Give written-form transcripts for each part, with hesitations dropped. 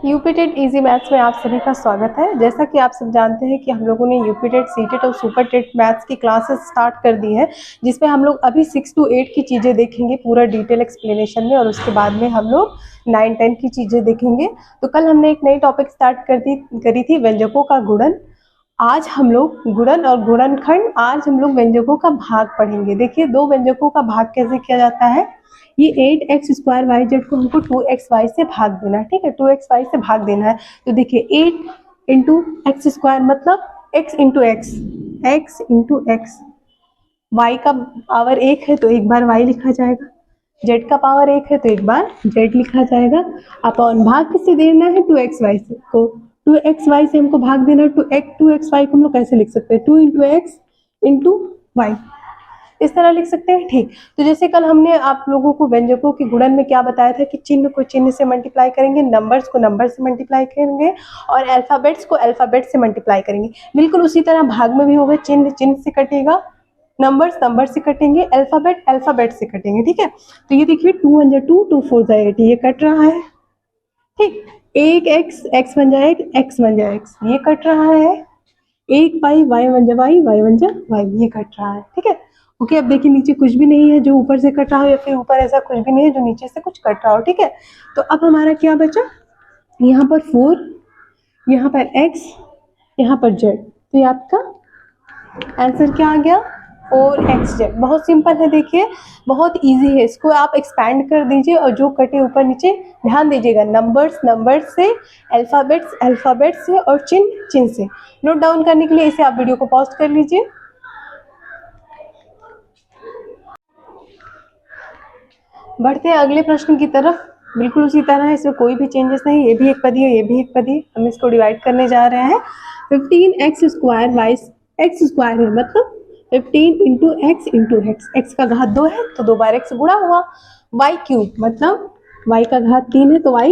UPTET easy maths में आप सभी का स्वागत है। जैसा कि आप सब जानते हैं कि हम लोगों ने यूपीटेट, सीटेट और सुपरटेट मैथ्स की क्लासेस स्टार्ट कर दी है, जिसमें हम लोग अभी 6 to 8 की चीज़ें देखेंगे पूरा डिटेल एक्सप्लेनेशन में, और उसके बाद में हम लोग 9, 10 की चीज़ें देखेंगे। तो कल हमने एक नई टॉपिक स्टार्ट करी थी व्यंजकों का गुणन। आज हम लोग गुणन और गुणनखंड, आज हम लोग व्यंजकों का भाग पढ़ेंगे। देखिए, दो व्यंजकों का भाग कैसे किया जाता है। ये 8x² YZ को हमको 2xy से भाग देना है, ठीक है, 2xy से भाग देना है। तो देखिए 8 इंटू एक्स स्क्वायर मतलब x into x, x into x, y का पावर 1 है तो एक बार y लिखा जाएगा, z का पावर 1 है तो एक बार z लिखा जाएगा। अपॉन भाग किससे देना है, 2xy से, को 2xy से हमको भाग देना है। 2xy को हम लोग कैसे लिख सकते हैं, 2 इंटू एक्स इंटू वाई, इस तरह लिख सकते हैं, ठीक। तो जैसे कल हमने आप लोगों को व्यंजकों के गुणन में क्या बताया था कि चिन्ह को चिन्ह से मल्टीप्लाई करेंगे, नंबर्स को नंबर से मल्टीप्लाई करेंगे और अल्फाबेट्स को अल्फाबेट से मल्टीप्लाई करेंगे। बिल्कुल उसी तरह भाग में भी होगा, चिन्ह चिन्ह से कटेगा, नंबर्स नंबर से कटेंगे, अल्फाबेट अल्फाबेट से कटेंगे, ठीक है। तो ये देखिए 2 1 2, 2 4 8, ये कट रहा है, ठीक। एक x बन जाए x बन जाए x, ये कट रहा है। एक y बन जाए y बन जाए y, ये कट रहा है, ठीक है। ओके, अब देखिए नीचे कुछ भी नहीं है जो ऊपर से कट रहा हो, या फिर ऊपर ऐसा कुछ भी नहीं है जो नीचे से कुछ कट रहा हो, ठीक है। तो अब हमारा क्या बचा, यहाँ पर 4, यहाँ पर x, यहाँ पर z, तो ये आपका आंसर क्या आ गया, 4xz। बहुत सिंपल है, देखिए बहुत इजी है। इसको आप एक्सपैंड कर दीजिए और जो कटे ऊपर नीचे ध्यान दीजिएगा, नंबर्स नंबर से, अल्फाबेट्स अल्फाबेट से और चिन्ह चिन्ह से। नोट डाउन करने के लिए इसे आप वीडियो को पॉज कर लीजिए। बढ़ते हैं अगले प्रश्न की तरफ। बिल्कुल उसी तरह है, इसमें कोई भी चेंजेस नहीं। ये भी एक पदी है, ये भी एक पदी है। हम इसको डिवाइड करने जा रहे हैं। 15x² y x² है मतलब 15 into x into x, x का घात 2 है तो 2 बार एक्स गुणा हुआ। y³ मतलब y का घात 3 है तो y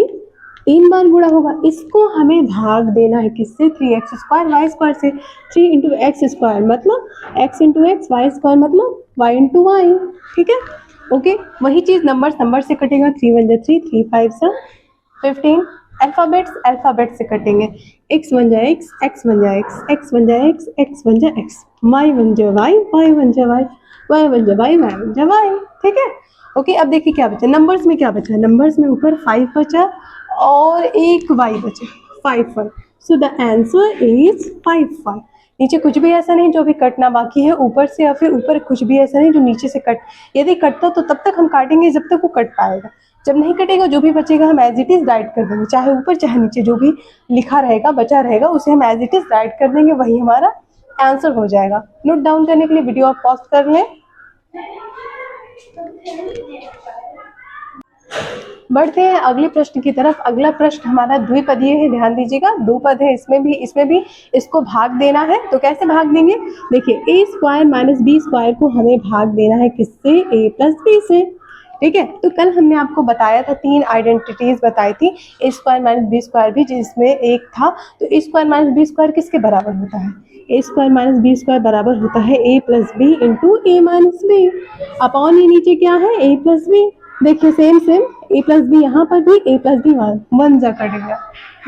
3 बार गुणा होगा। इसको हमें भाग देना है किससे, 3x² y² से। 3 इंटू एक्स स्क्वायर मतलब x इंटू एक्स, y² मतलब y इंटू वाई, ठीक है। ओके, वही चीज नंबर से कटेगा, 3 1 3, 3 5 15। अल्फाबेट्स अल्फाबेट से कटेंगे, x बन जाए x बन जाए x बन जाए x बन जाए x, y बन जाए y बन जाए y बन जाए y बन जाए y, ठीक है। ओके, अब देखिए क्या बचा, नंबर्स में क्या बचा, नंबर्स में ऊपर 5 बचा और एक y बचा, 5 सो द आंसर इज 5। नीचे कुछ भी ऐसा नहीं जो भी कटना बाकी है ऊपर से, या फिर ऊपर कुछ भी ऐसा नहीं जो नीचे से कट, यदि कटता तो तब तक हम काटेंगे जब तक वो कट पाएगा। जब नहीं कटेगा जो भी बचेगा हम एज इट इज राइट कर देंगे, चाहे ऊपर चाहे नीचे जो भी लिखा रहेगा बचा रहेगा उसे हम एज इट इज राइट कर देंगे, वही हमारा आंसर हो जाएगा। नोट डाउन करने के लिए वीडियो आप पॉज कर लें। बढ़ते हैं अगले प्रश्न की तरफ। अगला प्रश्न हमारा द्विपदीय है, ध्यान दीजिएगा, दो पद है, इसमें भी इसको भाग देना है। तो कैसे भाग देंगे, देखिए a² माइनस b² को हमें भाग देना है किससे, a प्लस b से, ठीक है। तो कल हमने आपको बताया था, 3 आइडेंटिटीज बताई थी, a² माइनस b² भी जिसमें एक था। तो a² माइनस b² किसके बराबर होता है, a² माइनस b² बराबर होता है a plus b into a minus b। Upon ये नीचे क्या है, a प्लस b। देखिए सेम a प्लस बी, यहाँ पर भी a प्लस बी 1 जा कटेगा,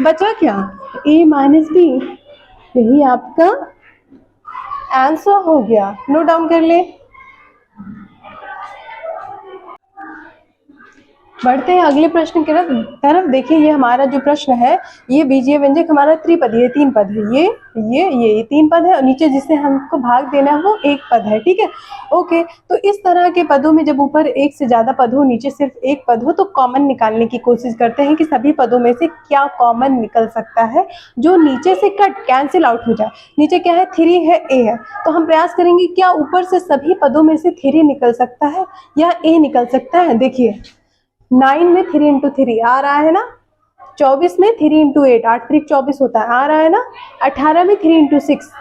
बचा क्या, a माइनस बी, यही आपका आंसर हो गया। नोट डाउन कर ले। बढ़ते हैं अगले प्रश्न की तरफ। देखिए ये हमारा जो प्रश्न है, ये बीजीय व्यंजक हमारा त्रिपदी है, 3 पद है, ये 3 पद है और नीचे जिससे हमको भाग देना है वो 1 पद है, ठीक है। ओके, तो इस तरह के पदों में जब ऊपर एक से ज्यादा पद हो, नीचे सिर्फ एक पद हो, तो कॉमन निकालने की कोशिश करते हैं कि सभी पदों में से क्या कॉमन निकल सकता है जो नीचे से कट कैंसिल आउट हो जाए। नीचे क्या है, 3 है, a है, तो हम प्रयास करेंगे क्या ऊपर से सभी पदों में से 3 निकल सकता है या a निकल सकता है। देखिए 9 में 3 इंटू 3 आ रहा है ना, 24 में 3 इंटू 8, 8 3 24 होता है, आ रहा है ना। 18 में 3 इंटू 6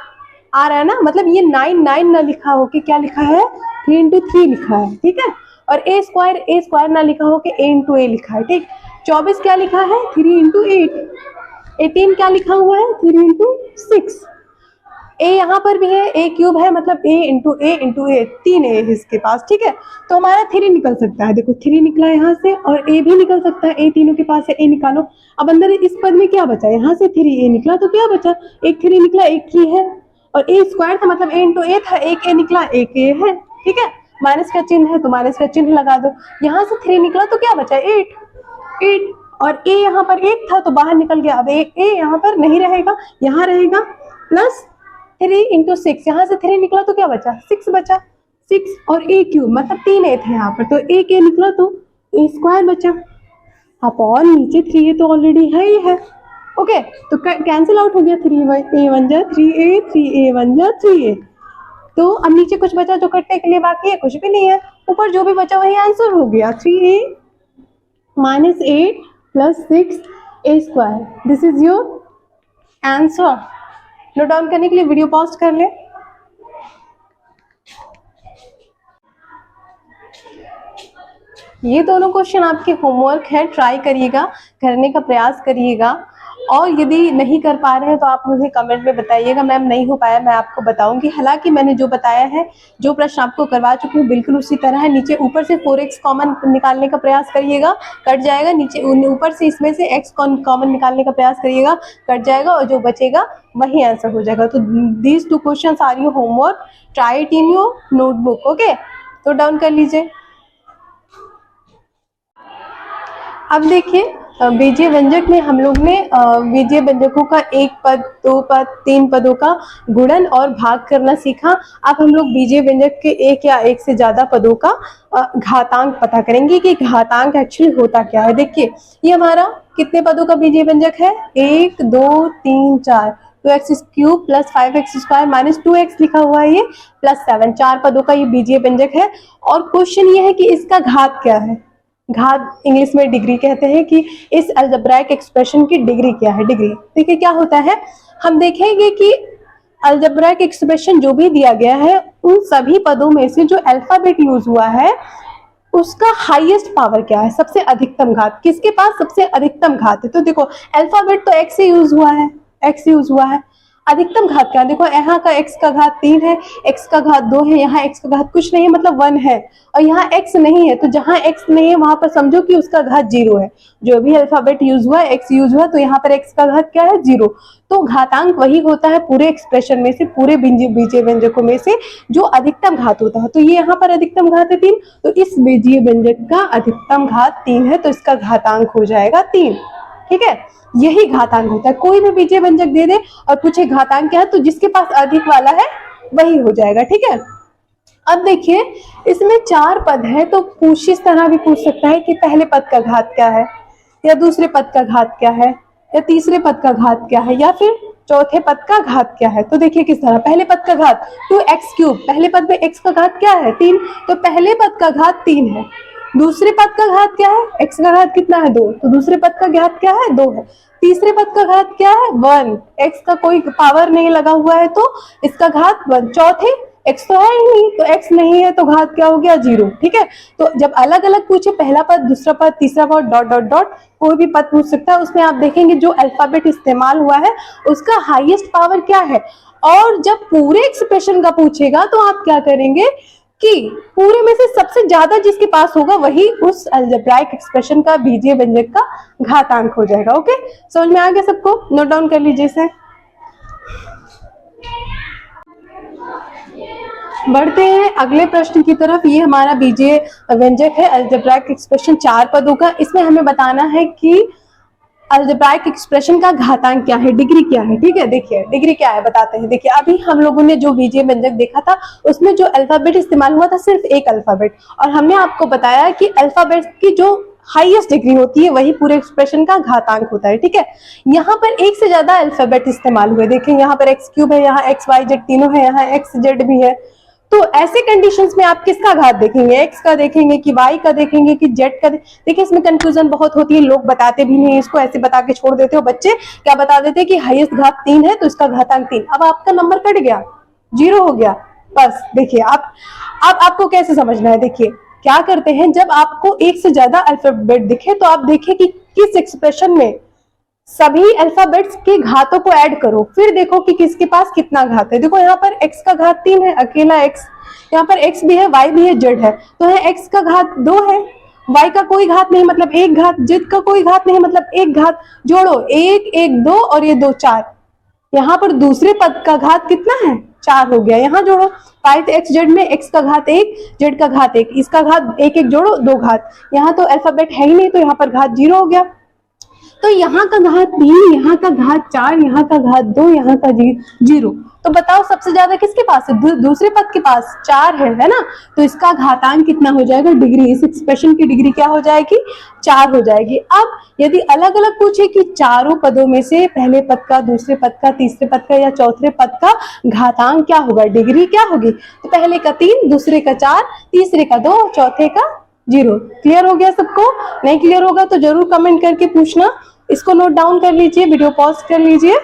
आ रहा है ना, मतलब ये 9 ना लिखा हो कि क्या लिखा है, 3 इंटू 3 लिखा है, ठीक है। और a स्क्वायर ना लिखा हो कि a इंटू a लिखा है, ठीक। 24 क्या लिखा है, 3 इंटू 8। 18 क्या लिखा हुआ है, 3 इंटू 6। ए यहाँ पर भी है, ए क्यूब है, मतलब ए इंटू ए 3 ए इसके पास, ठीक है। तो हमारा 3 निकल सकता है, देखो 3 निकला यहाँ से, और ए भी निकल सकता है, ए तीनों के पास है, ए निकालो। अब अंदर इस पद में क्या बचा, यहाँ से 3 ए निकला तो क्या बचा, एक 3 निकला, एक 3 है, और ए स्क्वायर था मतलब ए इंटू ए था, एक ए निकला, एक ए है, ठीक है। माइनस का चिन्ह है तो माइनस का चिन्ह लगा दो, यहाँ से 3 निकला तो क्या बचा 8, और ए यहाँ पर 1 था तो बाहर निकल गया, अब ए यहाँ पर नहीं रहेगा, यहाँ रहेगा, प्लस 3 इंटू 6, यहाँ से 3 निकला तो क्या बचा 6 बचा, 6 और ए क्यूब मतलब 3 ए थे यहाँ पर, तो एक ए निकला तो ए स्क्वायर बचा, अपॉन नीचे 3 ए तो ऑलरेडी है ही है, ओके। तो कैंसिल आउट हो गया, 3 ए 1 जा 3 ए 1 जा 3 ए। तो अब नीचे कुछ बचा जो कटने के लिए बाकी है, कुछ भी नहीं है, ऊपर जो भी बचा वही आंसर हो गया, 3a minus 8 plus 6 A square, this is your answer. Note down करने के लिए वीडियो पॉज कर ले। ये दोनों क्वेश्चन आपके होमवर्क है, ट्राई करिएगा, करने का प्रयास करिएगा, और यदि नहीं कर पा रहे हैं तो आप मुझे कमेंट में बताइएगा, मैम नहीं हो पाया, मैं आपको बताऊंगी। हालांकि मैंने जो बताया है, जो प्रश्न आपको करवा चुकी हूँ बिल्कुल उसी तरह है। नीचे ऊपर से 4x कॉमन निकालने का प्रयास करिएगा, कट जाएगा, नीचे ऊपर से इसमें से x कॉमन निकालने का प्रयास करिएगा, कट जाएगा, और जो बचेगा वही आंसर हो जाएगा। तो these 2 questions are your homework, try it in your notebook, okay. तो डाउन कर लीजिए। अब देखिए बीजीय व्यंजक में हम लोग ने बीजीय व्यंजकों का 1 पद, 2 पद, 3 पदों का गुणन और भाग करना सीखा। अब हम लोग बीजीय व्यंजक के 1 या 1 से ज्यादा पदों का घातांक पता करेंगे कि घातांक एक्चुअली होता क्या है। देखिए ये हमारा कितने पदों का बीजीय व्यंजक है, 1 2 3 4, 2x cube plus 5x square minus 2x लिखा हुआ है, ये प्लस 7, 4 पदों का ये बीजीय व्यंजक है। और क्वेश्चन ये है कि इसका घात क्या है, घात इंग्लिश में डिग्री कहते हैं, कि इस अलजेब्राइक एक्सप्रेशन की डिग्री क्या है, डिग्री। देखिए क्या होता है, हम देखेंगे कि अलजेब्राइक एक्सप्रेशन जो भी दिया गया है उन सभी पदों में से जो अल्फाबेट यूज हुआ है उसका हाईएस्ट पावर क्या है, सबसे अधिकतम घात, किसके पास सबसे अधिकतम घात है। तो देखो अल्फाबेट तो x से यूज हुआ है, x यूज हुआ है, अधिकतम घात क्या है, देखो यहाँ का x का घात 3 है, x का घात 2 है, यहाँ x का घात कुछ नहीं है मतलब 1 है, और यहाँ x नहीं है, तो जहाँ x नहीं है वहां पर समझो कि उसका घात 0 है। जो भी अल्फाबेट यूज हुआ है x यूज हुआ, तो यहाँ पर x का घात क्या है 0। तो घातांक वही होता है पूरे एक्सप्रेशन में से, पूरे बीजीय व्यंजकों में से जो अधिकतम घात होता है। तो ये यहाँ पर अधिकतम घात है 3, तो इस बीजीय व्यंजक का अधिकतम घात 3 है, तो इसका घातांक हो जाएगा 3, ठीक है। यही घातांक होता है, कोई भी बीजीय व्यंजक दे दे और पूछे घातांक क्या है, तो जिसके पास अधिक वाला है वही हो जाएगा, ठीक है। अब देखिए इसमें 4 पद है, तो पूछ इस तरह भी पूछ सकता है कि पहले पद का घात क्या है, या दूसरे पद का घात क्या है, या तीसरे पद का घात क्या है, या फिर चौथे पद का घात क्या है। तो देखिए किस तरह, पहले पद का घात 2x क्यूब, पहले पद में x का घात क्या है 3, तो पहले पद का घात 3 है। दूसरे पद का घात क्या है, x का घात कितना है 2, तो दूसरे पद का घात क्या है 2 है। तीसरे पद का घात क्या है 1, x का कोई पावर नहीं लगा हुआ है तो इसका घात 1। चौथे x तो है ही नहीं, तो x नहीं है तो घात क्या हो गया 0, ठीक है। तो जब अलग अलग पूछे पहला पद, दूसरा पद, तीसरा पद, डॉट डॉट डॉट, कोई भी पद पूछ सकता है, उसमें आप देखेंगे जो अल्फाबेट इस्तेमाल हुआ है उसका हाईएस्ट पावर क्या है। और जब पूरे एक्सप्रेशन का पूछेगा तो आप क्या करेंगे कि पूरे में से सबसे ज्यादा जिसके पास होगा वही उस अलजेब्राइक एक्सप्रेशन का बीजीय व्यंजक का घातांक हो जाएगा। ओके, समझ में आ गया सबको, नोट डाउन कर लीजिए इसे। बढ़ते हैं अगले प्रश्न की तरफ। ये हमारा बीजीय व्यंजक है अलजेब्राइक एक्सप्रेशन 4 पदों का। इसमें हमें बताना है कि अलजेब्राइक एक्सप्रेशन का घातांक क्या है, डिग्री क्या है, ठीक है। देखिए डिग्री क्या है बताते हैं। देखिए अभी हम लोगों ने जो बीजीय व्यंजक देखा था उसमें जो अल्फाबेट इस्तेमाल हुआ था सिर्फ एक अल्फाबेट, और हमने आपको बताया कि अल्फाबेट की जो हाईएस्ट डिग्री होती है वही पूरे एक्सप्रेशन का घातांक होता है, ठीक है। यहाँ पर एक से ज्यादा अल्फाबेट इस्तेमाल हुए, देखिए यहाँ पर एक्स क्यूब है, यहाँ एक्स वाई जेड तीनों है, यहाँ एक्स जेड भी है। तो ऐसे कंडीशंस में आप किसका घात देखेंगे, x का देखेंगे कि y का देखेंगे कि z का देखिए इसमें कंफ्यूजन बहुत होती है, लोग बताते भी नहीं, इसको ऐसे बता के छोड़ देते हो। बच्चे क्या बता देते हैं कि हाईएस्ट घात 3 है तो इसका घातांक 3, अब आपका नंबर कट गया, 0 हो गया। बस देखिए आप अब आपको कैसे समझना है। देखिए क्या करते हैं, जब आपको एक से ज्यादा अल्फाबेट दिखे तो आप देखें कि किस एक्सप्रेशन में सभी अल्फाबेट्स के घातों को ऐड करो, फिर देखो कि किसके पास कितना घात है। देखो यहाँ पर x का घात 3 है, अकेला x, यहाँ पर x भी है, y भी है, z है, तो यहाँ x का घात 2 है, y का कोई घात नहीं मतलब एक घात, z का कोई घात नहीं मतलब एक घात, जोड़ो 1 1 2 और ये 2 4। यहाँ पर दूसरे पद का घात कितना है, 4 हो गया, यहाँ जोड़ो 5xz में x का घात 1, z का घात 1, इसका घात 1 1 जोड़ो 2 घात, यहाँ तो अल्फाबेट है ही नहीं तो यहाँ पर घात 0 हो गया। तो यहाँ का घात 3, यहाँ का घात 4, यहाँ का घात 2, यहाँ का 0। तो बताओ सबसे ज्यादा किसके पास है, दूसरे पद के पास 4 है ना, तो इसका घातांक कितना हो जाएगा, डिग्री, इस एक्सप्रेशन की डिग्री क्या हो जाएगी, 4 हो जाएगी। अब यदि अलग अलग पूछे कि चारों पदों में से पहले पद का, दूसरे पद का, तीसरे पद का या चौथे पद का घातांक क्या होगा, डिग्री क्या होगी, तो पहले का 3, दूसरे का 4, तीसरे का 2, चौथे का 0। क्लियर हो गया सबको? नहीं क्लियर होगा तो जरूर कमेंट करके पूछना। इसको नोट डाउन कर लीजिए, वीडियो पॉज कर लीजिए।